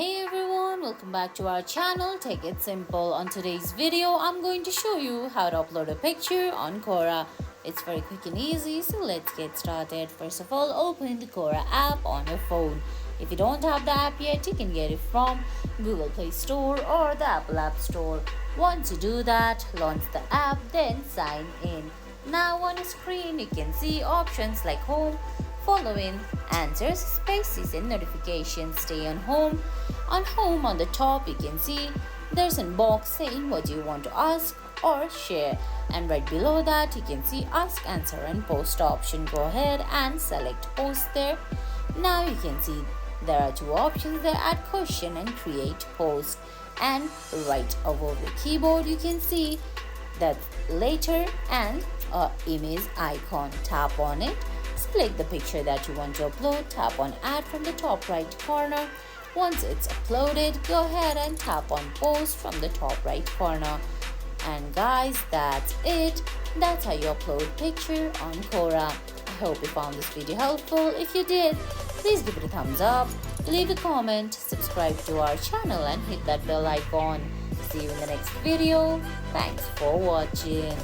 Hey everyone, welcome back to our channel. Take it simple. On today's video, I'm going to show you how to upload a picture on Quora. It's very quick and easy, so let's get started. First of all, open the Quora app on your phone. If you don't have the app yet, you can get it from Google Play Store or the Apple App Store. Once you do that, launch the app, then sign in. Now on the screen, you can see options like home, following, answers, spaces and notifications. Stay on home. On home on the top you can see there's a box saying what you want to ask or share, and right below that you can see ask, answer and post option. Go ahead and select post there. Now you can see there are two options there, add question and create post, and right above the keyboard you can see that letter and image icon. Tap on it. Select the picture that you want to upload, tap on add from the top right corner. Once it's uploaded, go ahead and tap on post from the top right corner. And guys, that's it. That's how you upload picture on Quora. I hope you found this video helpful. If you did, please give it a thumbs up, leave a comment, subscribe to our channel and hit that bell icon. See you in the next video. Thanks for watching.